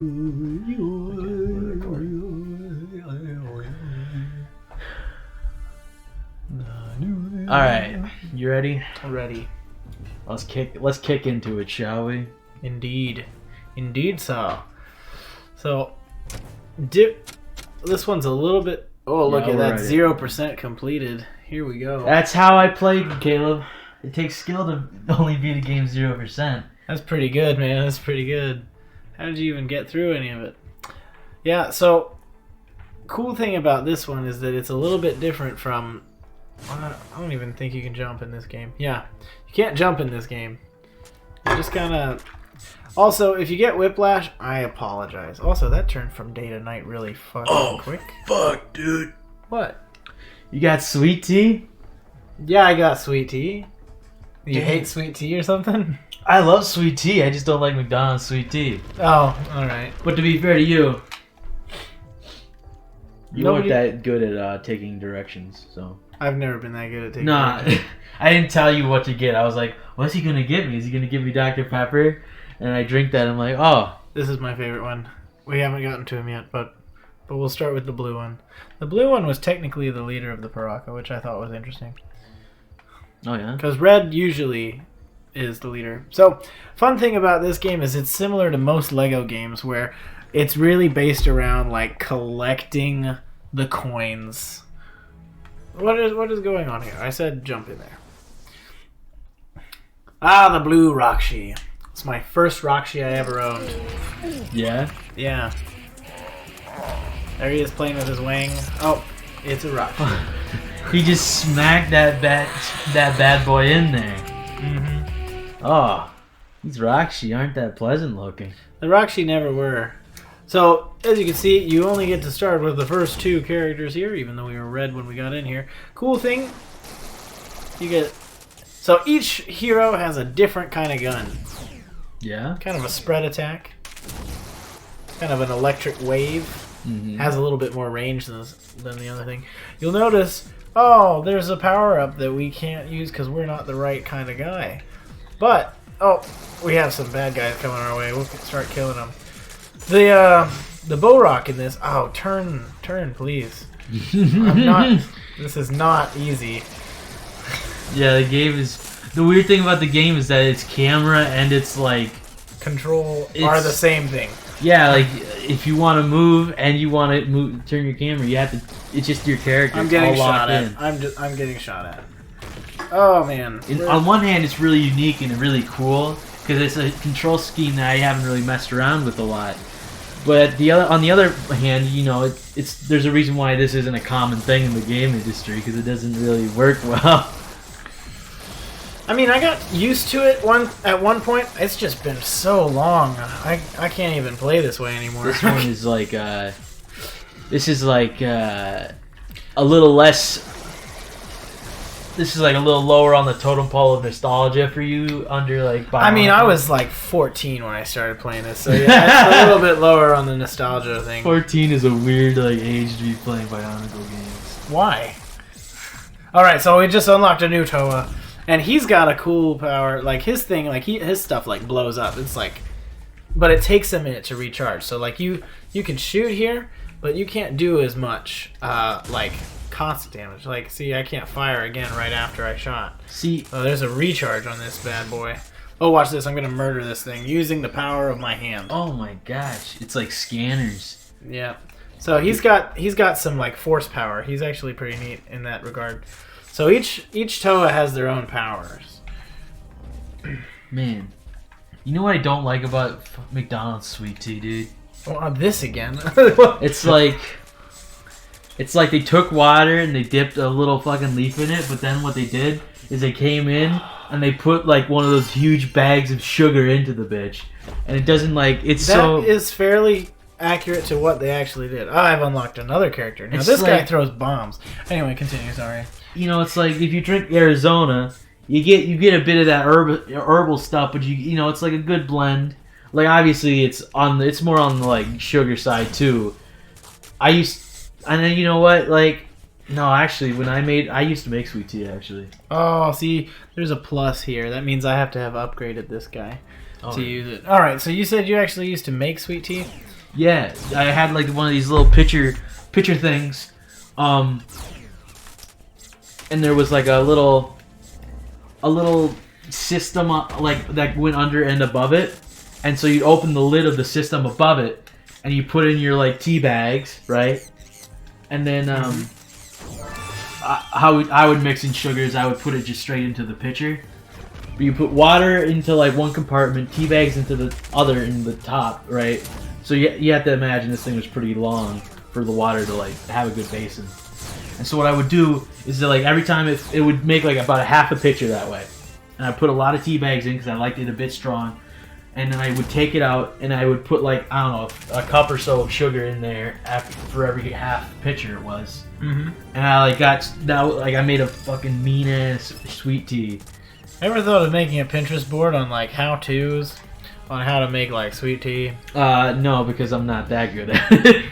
Alright, you ready? Ready. Let's kick into it, shall we? Indeed. Indeed so. So, this one's a little bit... Oh, look at that. 0% completed. Here we go. That's how I played, Caleb. It takes skill to only beat a game 0%. That's pretty good, man. That's pretty good. How did you even get through any of it? Yeah, so, cool thing about this one is that it's a little bit different from... I don't even think you can jump in this game. Yeah, you can't jump in this game. You just kind of... Also, if you get whiplash, I apologize. Also, that turned from day to night really fucking quick. Fuck, dude. What? You got sweet tea? Yeah, I got sweet tea. You hate sweet tea or something? I love sweet tea. I just don't like McDonald's sweet tea. Oh, alright. But to be fair to you, you weren't that good at taking directions, so... I've never been that good at taking directions. I didn't tell you what to get. I was like, what's he going to give me? Is he going to give me Dr. Pepper? And I drink that, I'm like, oh. This is my favorite one. We haven't gotten to him yet, but we'll start with the blue one. The blue one was technically the leader of the Paraka, which I thought was interesting. Oh, yeah? Because red usually is the leader. So, fun thing about this game is it's similar to most Lego games where it's really based around, like, collecting the coins. What is going on here? I said jump in there. Ah, the blue Rakshi. It's my first Rakshi I ever owned. Yeah? Yeah. There he is playing with his wing. Oh, it's a Rakshi. He just smacked that bad boy in there. Mm-hmm. Oh, these Rakshi aren't that pleasant looking. The Rakshi never were. So, as you can see, you only get to start with the first two characters here, even though we were red when we got in here. Cool thing, you get... So each hero has a different kind of gun. Yeah? Kind of a spread attack. Kind of an electric wave. Mm-hmm. Has a little bit more range than the other thing. You'll notice, oh, there's a power-up that we can't use because we're not the right kind of guy. But, oh, we have some bad guys coming our way. We'll start killing them. The bow rock in this. Oh, turn, please. This is not easy. Yeah, the game is. The weird thing about the game is that its camera and its like control are the same thing. Yeah, like if you want to move and you want to turn your camera, you have to. It's just your character. I'm getting shot at. I'm getting shot at. Oh man. On one hand, it's really unique and really cool because it's a control scheme that I haven't really messed around with a lot. But on the other hand, you know, there's a reason why this isn't a common thing in the game industry because it doesn't really work well. I mean, I got used to it at one point. It's just been so long. I can't even play this way anymore. This one is like a little less. This is like a little lower on the totem pole of nostalgia for you under like Bionicle. I mean, I was like 14 when I started playing this, so yeah, it's a little bit lower on the nostalgia thing. 14 is a weird like age to be playing Bionicle games. Why? Alright, so we just unlocked a new Toa, and he's got a cool power, like his thing, like his stuff like blows up. It's like, but it takes a minute to recharge. So like you can shoot here, but you can't do as much like constant damage. Like, see, I can't fire again right after I shot. See, there's a recharge on this bad boy. Oh, watch this! I'm gonna murder this thing using the power of my hand. Oh my gosh, it's like scanners. Yeah. So he's got some like force power. He's actually pretty neat in that regard. So each Toa has their own powers. Man, you know what I don't like about McDonald's sweet tea, dude? Oh, this again. It's like they took water and they dipped a little fucking leaf in it, but then what they did is they came in and they put like one of those huge bags of sugar into the bitch, and it doesn't like it's so. That is fairly accurate to what they actually did. I've unlocked another character now. This guy throws bombs. Anyway, continue. Sorry. You know, it's like if you drink Arizona, you get a bit of that herbal stuff, but you know it's like a good blend. Like obviously it's more on the like sugar side too. And then you know what? Like, no, actually, I used to make sweet tea actually. Oh, see, there's a plus here. That means I have to have upgraded this guy. to use it. All right, so you said you actually used to make sweet tea? Yeah, I had like one of these little pitcher things, and there was like a little system like that went under and above it, and so you open the lid of the system above it, and you put in your like tea bags, right? And then how I would mix in sugars, I would put it just straight into the pitcher. But you put water into like one compartment, tea bags into the other in the top, right? So you have to imagine this thing was pretty long for the water to like have a good basin. And so what I would do is that like every time it would make like about a half a pitcher that way. And I put a lot of tea bags in because I liked it a bit strong. And then I would take it out and I would put like, I don't know, a cup or so of sugar in there for every half pitcher it was. Mm-hmm. And I like I made a fucking mean ass sweet tea. Ever thought of making a Pinterest board on like how-tos on how to make like sweet tea? No, because I'm not that good at it.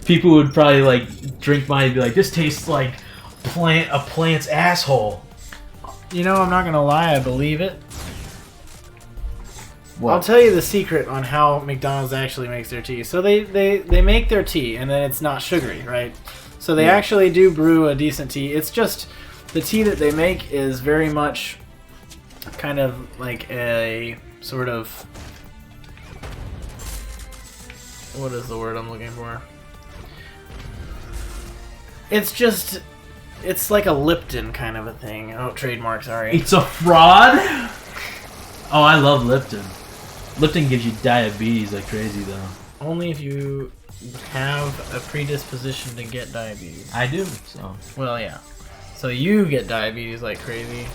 People would probably like drink mine and be like, "This tastes like a plant's asshole." You know, I'm not gonna lie, I believe it. What? I'll tell you the secret on how McDonald's actually makes their tea. So they make their tea and then it's not sugary, right? So they actually do brew a decent tea. It's just the tea that they make is very much kind of like a sort of, what is the word I'm looking for? It's like a Lipton kind of a thing. Oh, trademark, sorry. It's a fraud? Oh, I love Lipton. Lipton gives you diabetes like crazy, though. Only if you have a predisposition to get diabetes. I do, so. Well, yeah. So you get diabetes like crazy.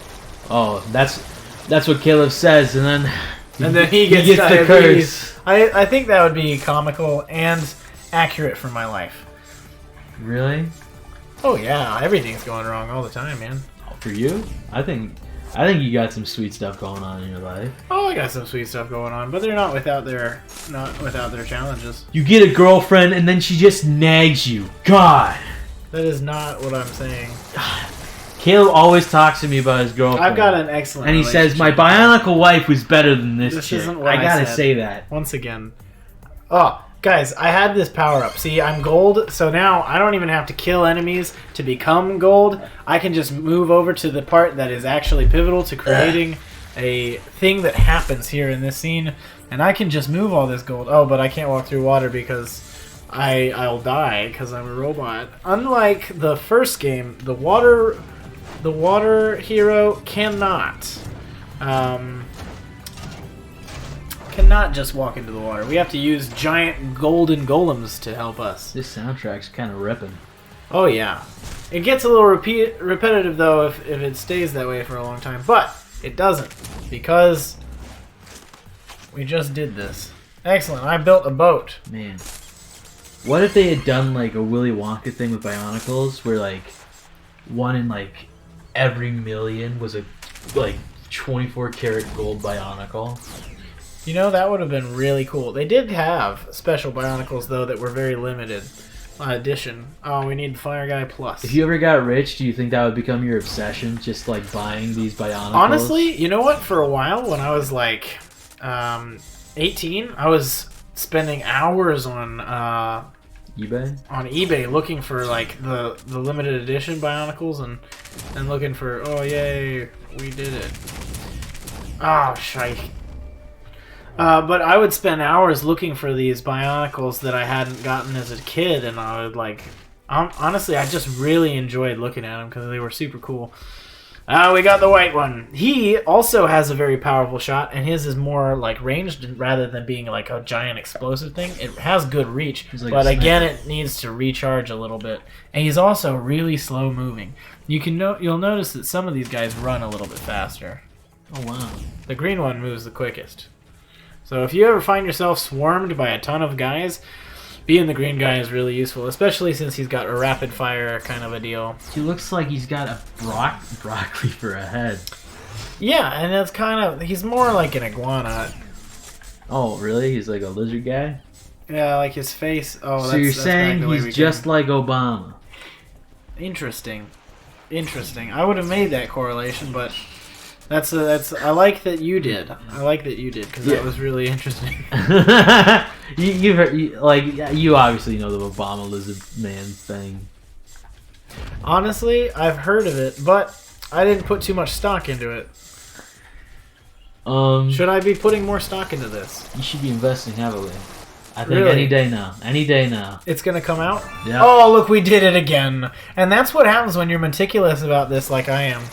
Oh, that's what Caleb says, and then he gets diabetes. The curse. I think that would be comical and accurate for my life. Really? Oh yeah, everything's going wrong all the time, man. For you? I think you got some sweet stuff going on in your life. Oh, I got some sweet stuff going on, but they're not without their challenges. You get a girlfriend and then she just nags you. God. That is not what I'm saying. Caleb always talks to me about his girlfriend. I've got an excellent and he says, my Bionicle wife was better than this chick. Isn't what I gotta said. say that. Once again. Oh, guys, I had this power up. See, I'm gold, so now I don't even have to kill enemies to become gold. I can just move over to the part that is actually pivotal to creating a thing that happens here in this scene. And I can just move all this gold. Oh, but I can't walk through water because I'll die because I'm a robot. Unlike the first game, the water hero cannot just walk into the water. We have to use giant golden golems to help us. This soundtrack's kind of ripping. Oh yeah. It gets a little repetitive though if it stays that way for a long time, but it doesn't because we just did this. Excellent. I built a boat. Man. What if they had done like a Willy Wonka thing with Bionicles where like one in like every million was a like 24 karat gold Bionicle? You know, that would have been really cool. They did have special Bionicles, though, that were very limited edition. Oh, we need Fire Guy Plus. If you ever got rich, do you think that would become your obsession, just like buying these Bionicles? Honestly, you know what? For a while, when I was like 18, I was spending hours on eBay looking for like the limited edition Bionicles and looking for, oh yay, we did it. Oh, shite. But I would spend hours looking for these Bionicles that I hadn't gotten as a kid, and I would like... honestly, I just really enjoyed looking at them because they were super cool. We got the white one. He also has a very powerful shot, and his is more like ranged rather than being like a giant explosive thing. It has good reach, like but again, it needs to recharge a little bit. And he's also really slow moving. You'll notice that some of these guys run a little bit faster. Oh wow! The green one moves the quickest. So if you ever find yourself swarmed by a ton of guys, being the green guy is really useful, especially since he's got a rapid fire kind of a deal. He looks like he's got a broccoli for a head. Yeah, and it's kind of... He's more like an iguana. Oh, really? He's like a lizard guy? Yeah, like his face... Oh, so you're saying he's just like Obama? Interesting. I would have made that correlation, but That's. I like that you did. I like that you did because that was really interesting. You've heard, you obviously know the Obama lizard man thing. Honestly, I've heard of it, but I didn't put too much stock into it. Should I be putting more stock into this? You should be investing heavily. I think Really? any day now. Any day now. It's gonna come out? Yeah. Oh, look, we did it again. And that's what happens when you're meticulous about this like I am.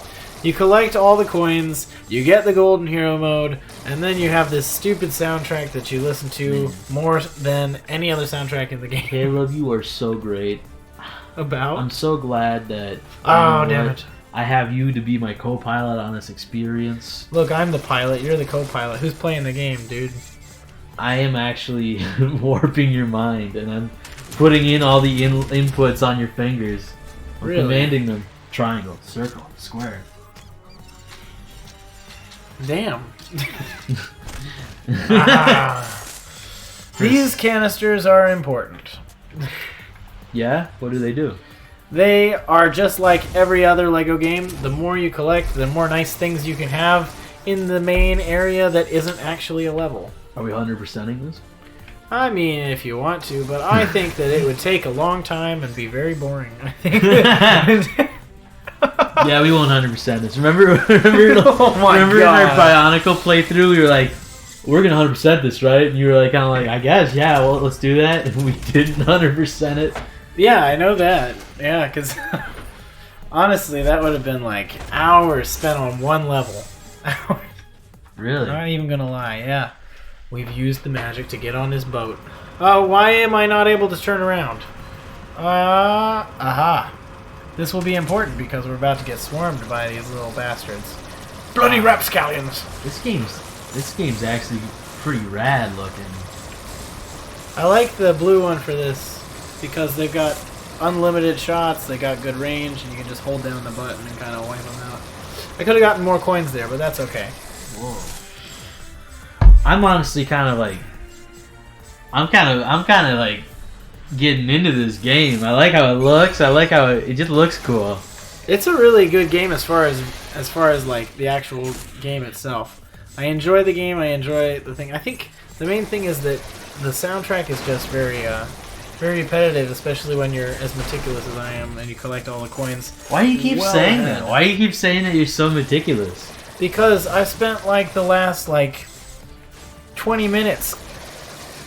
You collect all the coins, you get the golden hero mode, and then you have this stupid soundtrack that you listen to more than any other soundtrack in the game. Caleb, you are so great. About? I'm so glad that Oh, damn it. I have you to be my co-pilot on this experience. Look, I'm the pilot, you're the co-pilot. Who's playing the game, dude? I am actually warping your mind, and I'm putting in all the inputs on your fingers. I'm Really? commanding them. Triangle, circle, square. Damn. Ah. These canisters are important. Yeah? What do they do? They are just like every other Lego game. The more you collect, the more nice things you can have in the main area that isn't actually a level. Are we 100%ing this? I mean, if you want to, but I think that it would take a long time and be very boring. I think. Yeah, we won't 100% this. Remember Oh my in God. our Bionicle playthrough, we were like, we're going to 100% this, right? And you were like, kind of like, I guess, yeah, well, let's do that. And we didn't 100% it. Yeah, I know that. Yeah, because honestly, that would have been like hours spent on one level. Hours. Really? I'm not even going to lie, yeah. We've used the magic to get on this boat. Oh, why am I not able to turn around? Aha. This will be important because we're about to get swarmed by these little bastards. Bloody rapscallions! This game's actually pretty rad looking. I like the blue one for this because they've got unlimited shots, they got good range, and you can just hold down the button and kind of wipe them out. I could have gotten more coins there, but that's okay. Whoa. I'm honestly kind of like, I'm kind of like getting into this game. I like how it looks. I like how it just looks cool. It's a really good game as far as like the actual game itself. I enjoy the game. I enjoy the thing. I think the main thing is that the soundtrack is just very repetitive, especially when you're as meticulous as I am and you collect all the coins. Why do you keep saying ahead. that? Why do you keep saying that you're so meticulous? Because I spent like the last 20 minutes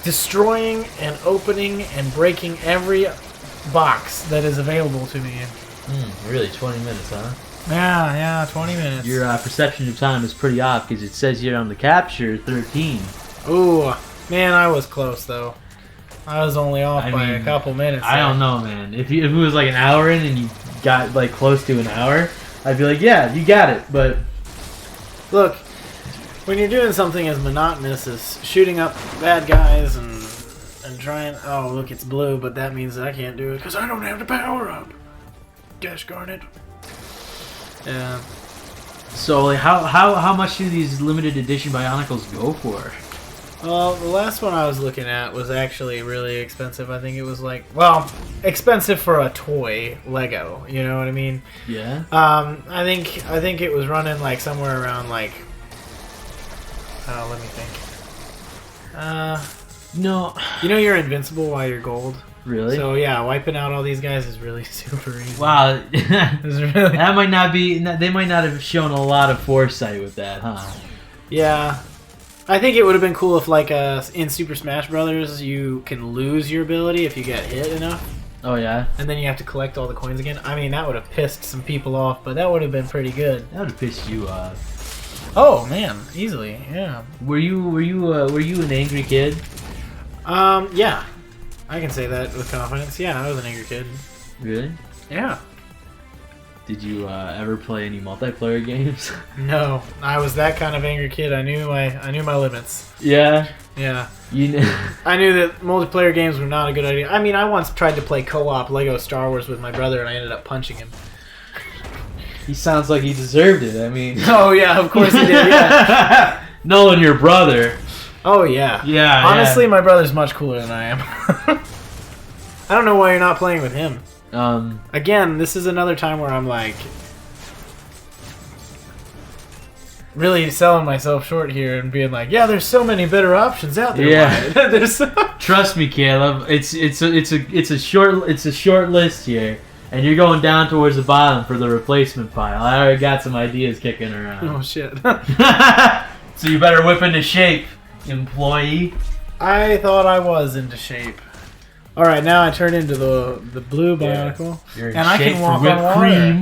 destroying and opening and breaking every box that is available to me. Really, 20 minutes, huh? Yeah, 20 minutes. Your perception of time is pretty off because it says here on the capture 13. Ooh, man, I was close though. I was only off by a couple minutes. I don't know, man. If it was like an hour in and you got like close to an hour, I'd be like, yeah, you got it. But look, when you're doing something as monotonous as shooting up bad guys and trying, oh look, it's blue, but that means that I can't do it because I don't have the power up. Gosh darn it. Yeah. so like, how much do these limited edition Bionicles go for? Well, the last one I was looking at was actually really expensive. I think it was expensive for a toy Lego. You know what I mean? Yeah. I think it was running somewhere around let me think. No. You know you're invincible while you're gold. Really? So yeah, wiping out all these guys is really super easy. Wow. It's really... That might not be. They might not have shown a lot of foresight with that, huh? Yeah. I think it would have been cool if, in Super Smash Brothers, you can lose your ability if you get hit enough. Oh yeah. And then you have to collect all the coins again. I mean, that would have pissed some people off, but that would have been pretty good. That would have pissed you off. Oh man, easily, yeah. Were you an angry kid? Yeah. I can say that with confidence. Yeah, I was an angry kid. Really? Yeah. Did you ever play any multiplayer games? No, I was that kind of angry kid. I knew my limits. Yeah. Yeah. You I knew that multiplayer games were not a good idea. I mean, I once tried to play co-op Lego Star Wars with my brother, and I ended up punching him. He sounds like he deserved it. I mean. Oh yeah, of course he did. Yeah. Nolan, your brother. Oh yeah. Yeah. Honestly, my brother's much cooler than I am. I don't know why you're not playing with him. Again, this is another time where I'm like, really selling myself short here and being like, yeah, there's so many better options out there. Yeah. Wyatt. There's Trust me, Caleb. It's a short list here, and you're going down towards the bottom for the replacement pile. I already got some ideas kicking around. Oh shit. So you better whip into shape, employee. I thought I was into shape. All right, now I turn into the blue Bionicle, You're in and I shape can for walk whipped on water. cream.